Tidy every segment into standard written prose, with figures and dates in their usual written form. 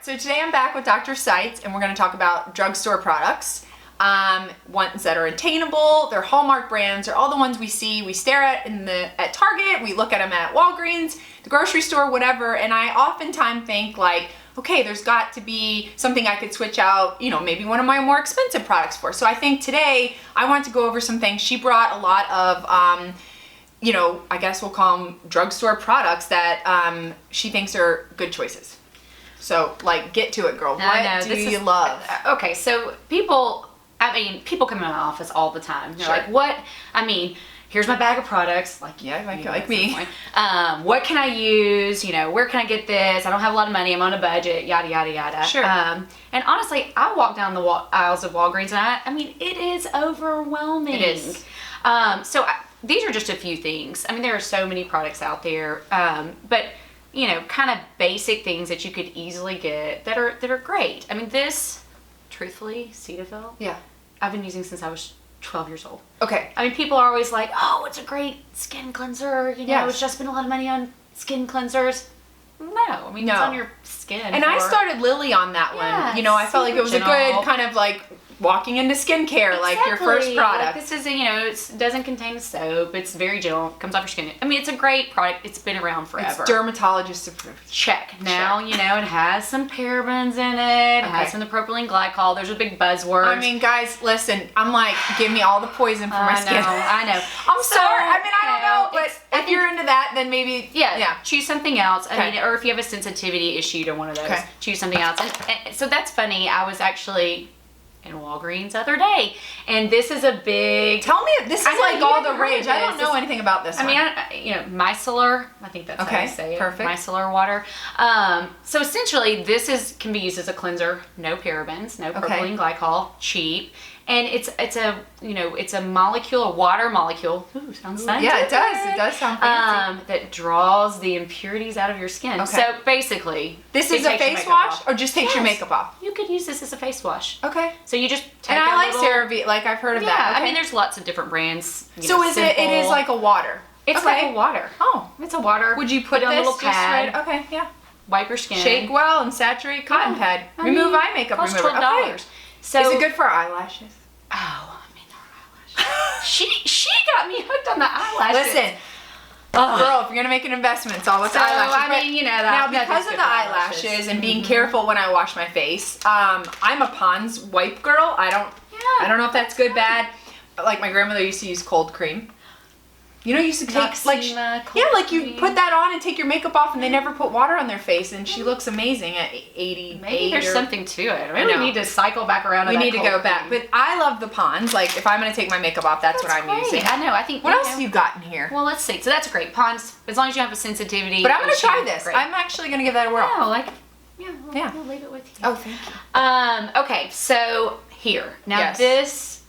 so today I'm back with Dr. Seitz, and we're going to talk about drugstore products. Ones that are attainable, they're Hallmark brands, they're all the ones we see, we stare at at Target, we look at them at Walgreens, the grocery store, whatever, and I oftentimes think like, okay, there's got to be something I could switch out, you know, maybe one of my more expensive products for. So I think today I want to go over some things. She brought a lot of, you know, I guess we'll call them drugstore products that she thinks are good choices. So, like, get to it, girl. What do you love? Okay, so people come in my office all the time. They're like, what? I mean, here's my bag of products. Like, yeah, like me. What can I use? You know, where can I get this? I don't have a lot of money. I'm on a budget. Yada, yada, yada. Sure. And honestly, I walk down the aisles of Walgreens, and I mean, it is overwhelming. It is. These are just a few things. I mean, there are so many products out there. But you know, kind of basic things that you could easily get that are great. I mean, this, truthfully, Cetaphil. Yeah. I've been using since I was 12 years old. Okay. I mean, people are always like, oh, it's a great skin cleanser. You know, it's just spent a lot of money on skin cleansers. No, I mean, it's on your skin. And I started Lily on that one. You know, I felt like it was a good kind of like walking into skincare, like your first product. Like this is, you know, it doesn't contain soap. It's very gentle. Comes off your skin. I mean, it's a great product. It's been around forever. It's dermatologist approved. Check. Now, you know, it has some parabens in it. It has some of the propylene glycol. There's a big buzzword. I mean, guys, listen. I'm like, give me all the poison for my skin. I know. I'm sorry. I mean, I don't know, but if you're into that, then maybe choose something else. I mean, or if you have a sensitivity issue to one of those, choose something else. And so that's funny. I was actually in Walgreens the other day, and this is a big. Tell me, this is like all the rage. I don't know anything about this. I mean, you know, Micellar. I think that's how you say it. Perfect. Micellar water. So essentially, this can be used as a cleanser. No parabens, no propylene glycol. Cheap. And it's a molecule, a water molecule. Ooh, sounds scientific. Yeah, it does. It does sound fancy. That draws the impurities out of your skin. Okay. So basically, this is a face wash, or just takes your makeup off. You could use this as a face wash. Okay. So you just take and I like CeraVe. Like I've heard of that. I mean, there's lots of different brands. So it is like a water. It's like a water. Oh, it's a water. Would you put it on a little pad? Okay, yeah. Wipe your skin. Shake well and saturate cotton pad. Remove eye makeup remover. $12. Okay. So is it good for eyelashes? Oh, I mean, they're eyelashes. she got me hooked on the eyelashes. Listen, girl, if you're gonna make an investment, it's all with the eyelashes. I mean, you know that. Now, because of the eyelashes and being careful when I wash my face, I'm a Pond's wipe girl. I don't know if that's good, bad. Like my grandmother used to use cold cream. You know, you used to take like you put that on and take your makeup off, and they never put water on their face, and she looks amazing at 80. Maybe there's something to it. Maybe we need to cycle back around. We need to go back, but I love the Pond's. Like if I'm gonna take my makeup off, that's what I'm using. I know. I think. What else have you got in here? Well, let's see. So that's great. Pond's, as long as you have a sensitivity. But I'm gonna try this. I'm actually gonna give that a whirl. We'll leave it with you. Oh, thank you. Okay, so here now this,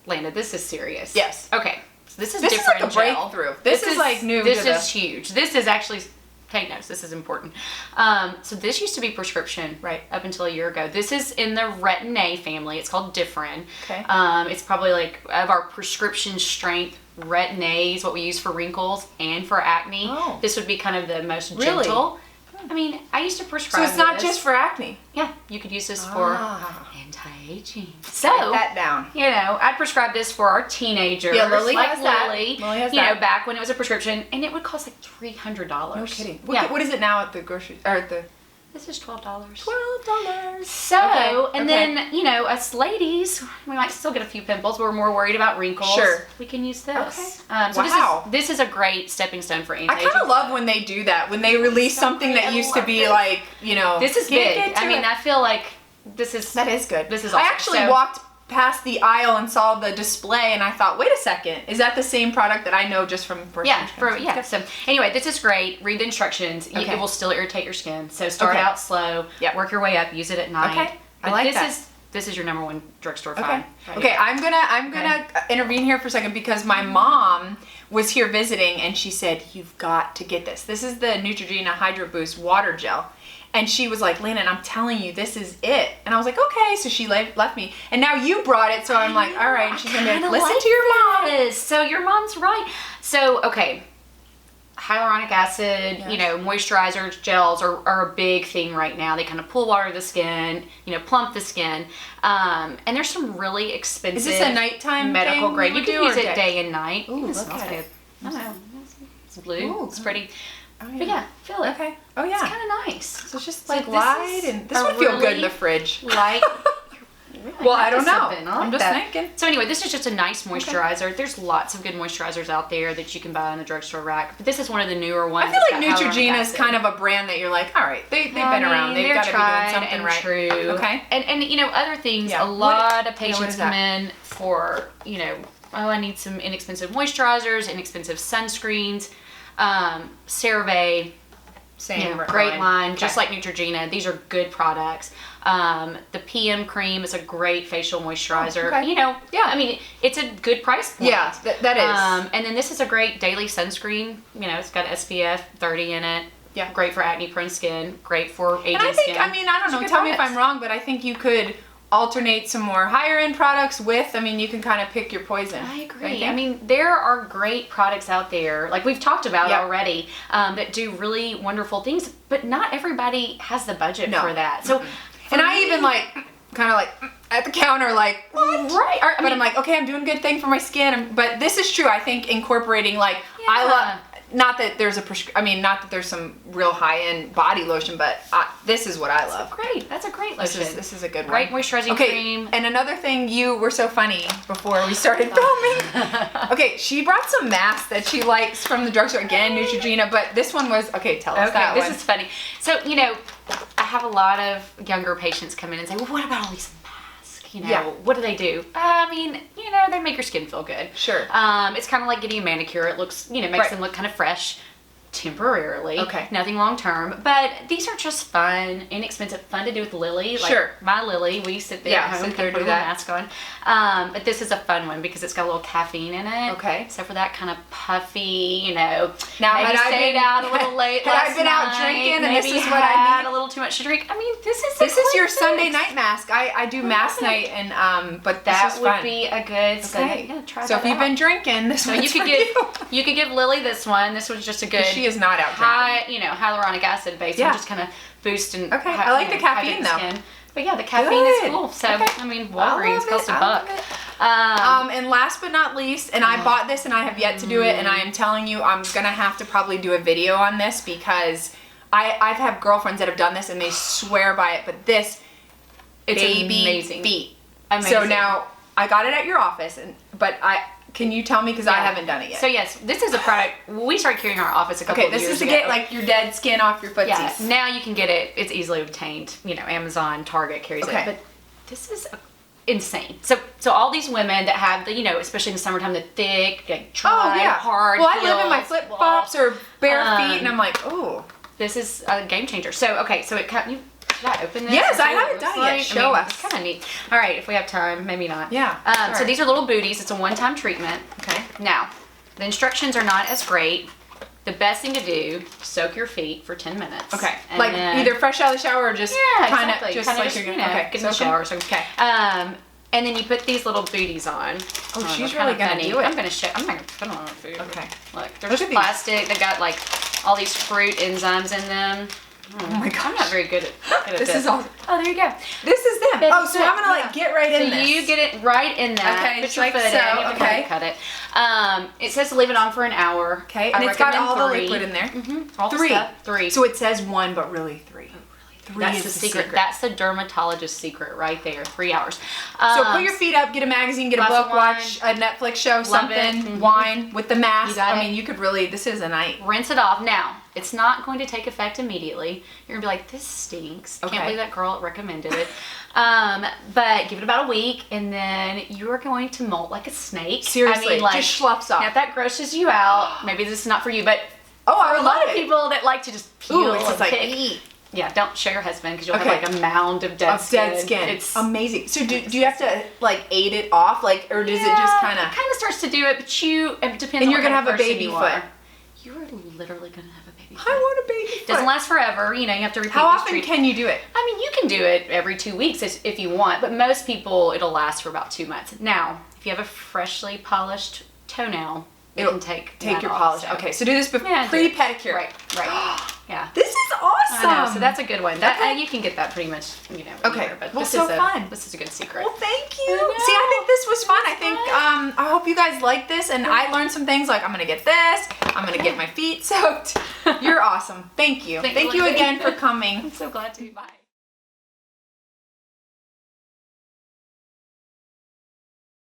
Lana, this is serious. Yes. Okay. This is like a breakthrough. This is like new. This is huge. This is actually, take notes, this is important. So this used to be prescription up until a year ago. This is in the Retin-A family. It's called Differin. Okay. It's probably like of our prescription strength. Retin-A is what we use for wrinkles and for acne. Oh. This would be kind of the most gentle. I mean, I used to prescribe So it's not just for acne? Yeah, you could use this for anti-aging. So, write that down. You know, I'd prescribe this for our teenagers. Yeah, Lily like has that. Lily has you know, back when it was a prescription, and it would cost like $300. No kidding. What is it now at the grocery, or at the... This is $12. $12. So, and then, you know, us ladies, we might still get a few pimples, but we're more worried about wrinkles. Sure. We can use this. Okay. So this is a great stepping stone for anti-aging. I kind of love when they do that, when they release something that used to be like, you know... This is big. I mean, I feel like this is... That is good. This is awesome. I actually walked past the aisle and saw the display, and I thought, wait a second, is that the same product that I know just from first So anyway, this is great. Read the instructions. Okay. It will still irritate your skin. So start out slow, work your way up, use it at night. Okay. I like that. This is your number one drugstore find. Okay, I'm gonna intervene here for a second because my mom was here visiting and she said, you've got to get this. This is the Neutrogena Hydro Boost water gel. And she was like, Landyn, I'm telling you, this is it. And I was like, okay. So she left me. And now you brought it, so I'm like, all right. And she's going to listen to your mom. So your mom's right. So, okay. hyaluronic acid, Yes. you know, moisturizers, gels are a big thing right now. They kind of pull water to the skin, you know, plump the skin. And there's some really expensive. Is this a nighttime medical thing grade? You would can do, use or it day and night. Ooh, It look smells at good. it. I don't know. It's blue. Ooh, It's pretty. Oh, But yeah, feel it. Okay. Oh yeah. It's kind of nice. So it's just So like this light, is and this a would feel good in really the fridge. Light. Well, I don't know. Something. I like I'm just that. thinking. So anyway, this is just a nice moisturizer. There's lots of good moisturizers out there that you can buy on the drugstore rack. But this is one of the newer ones. I feel like It's got hyaluronic Neutrogena is acid. kind of a brand that you're like, all right, they've been around. They've They're got to be tried doing something and right. true. Okay. And you know, other things, Yeah. a lot of what patients is come that? in for, you know, oh, I need some inexpensive moisturizers, inexpensive sunscreens, CeraVe. Same. You know, great line, Okay. just like Neutrogena. These are good products. The PM cream is a great facial moisturizer. Oh, okay. You know, yeah, I mean, it's a good price point. Yeah, that is. And then this is a great daily sunscreen. You know, it's got SPF 30 in it. Yeah. Great for acne prone skin. Great for aging And I think, skin. I mean, I don't These are know, good tell me if products. I'm wrong, but I think you could alternate some more higher end products with, I mean, you can kind of pick your poison. I Don't you agree. think? I mean, there are great products out there, like we've talked about Yep. already, that do really wonderful things, but not everybody has the budget No. for that. So, and I even like, kind of like at the counter, like, what? right. Or, I But mean, I'm like, okay, I'm doing a good thing for my skin. But this is true. I think incorporating like, I Yeah. love, not that there's not that there's some real high end body lotion, but this is what I love. great. That's a great lotion. This is a good Great one. moisturizing Okay, cream. and another thing, you were so funny before we started filming. Okay, she brought some masks that she likes from the drugstore. Again, Neutrogena, but this one was, okay, tell us that this one. is funny. So, you know, I have a lot of younger patients come in and say, well, what about all these masks? You know, Yeah. what do they do? I mean, you know, they make your skin feel good. Sure. It's kind of like getting a manicure. It looks, you know, makes Right. them look kind of fresh temporarily. Okay. Nothing long term. But these are just fun, inexpensive, fun to do with Lily. Like Sure. my Lily, we sit there Yeah, at home, sit there, put a do little that. mask on. But this is a fun one because it's got a little caffeine in it. Okay. So for that kind of puffy, you know, Now, maybe had I stayed been- out a little late had I last been out night, drinking and this maybe is what I had need? a little too much to drink. I mean, this is This is your quick Sunday fix. night mask. I do mask love night, and but That this is would fun. be a good. So Okay. yeah, try So that if you've out. been drinking, this So one's you could for give you. you could give Lily this one. This was just a good. She is not out high, you know, hyaluronic acid base. Yeah. And just kind of boost and. Okay, I like the caffeine, though. Skin. But yeah, the caffeine Good. is cool. So Okay. I mean, I Walgreens love costs it. a I love buck. it. And last but not least, and I bought this and I have yet to do it, and I am telling you, I'm gonna have to probably do a video on this because I've had girlfriends that have done this and they swear by it, but this It's baby amazing. feet. Amazing. So now I got it at your office, but can you tell me, because I Yeah. haven't done it yet. So yes, this is a product we started carrying in our office a couple Okay, of this years is to ago. get like your dead skin off your footsies. Yeah, now you can get it. It's easily obtained. You know, Amazon, Target carries Okay. it. But this is insane. So all these women that have the, you know, especially in the summertime, the thick, like dry, hard. Well, I live in my heels, flip flops or bare feet, and Um, I'm like, oh. This is a game changer. So okay, so it cut you. Should I open this? Yes, and see I what haven't looks done it yet. like? Show us. It's kind of neat. All right, if we have time, maybe not. Yeah, So sure. these are little booties. It's a one-time treatment. Okay. Now, the instructions are not as great. The best thing to do: soak your feet for 10 minutes. Okay. And Like then- either fresh out of the shower or just Yeah, kind exactly. of just Kinda like you're you gonna know, get in the soak 'em? shower. So Okay. And then you put these little booties on. Oh, she's they're really kinda gonna funny. do it. I'm gonna show. I'm not gonna put them on food. Okay. Look, they're Look just at these. plastic. They got like all these fruit enzymes in them. Oh my I'm gosh. not very good at This is awesome. Oh, there you go. This is them. That's Oh, so I'm gonna it, like get right in So this. you get it right in that. Okay, Put just your like foot so, in. You have to okay. cut it. It says to leave it on for an hour. Okay, I and it's got recommend all the 3. liquid in there. All the 3. stuff. 3. So it says 1, but really 3. 3 That's is the secret. That's the dermatologist's secret right there. 3 hours. So put your feet up, get a magazine, get a glass of book, watch a Netflix show, Love it. something, Mhm. wine with the mask. You got I it. mean, you could really, this is a night. Rinse it off. Now, it's not going to take effect immediately. You're going to be like, this stinks. Okay. Can't believe that girl recommended it. But give it about a week, and then you are going to molt like a snake. Seriously, I mean, like, just sloughs off. now, if that grosses you out, maybe this is not for you, but Oh, I for a would lot love of it. people that like to just peel Ooh, it's and just like, pick. eat. Yeah, don't show your husband because you'll Okay. have like a mound of dead skin. Dead skin. It's amazing. So do you have to like aid it off, like, or does it just kind It of? kind of starts to do it, but it depends. And on you're what gonna kind have of a person baby you foot. are. You are literally gonna have a baby foot. I want a baby foot. Doesn't last forever. You know, you have to repeat. How this often treatment. can you do it? I mean, you can do it every 2 weeks if you want, but most people it'll last for about 2 months. Now, if you have a freshly polished toenail, it can take your that off, polish. so. Okay, so do this Yeah, pre-pedicure. Right. Yeah. This is awesome. I know, so that's a good one. That you can get that pretty much, Okay. anywhere, but Well, this so is fun. This is a good secret. Well, thank you. I know. See, I think this was fun. I It's think fun. I hope you guys like this, and I learned some things like I'm gonna get this. I'm gonna get my feet soaked. You're awesome. Thank you. Thank Thank you, you Lindsay. again for coming. I'm so glad to. Bye.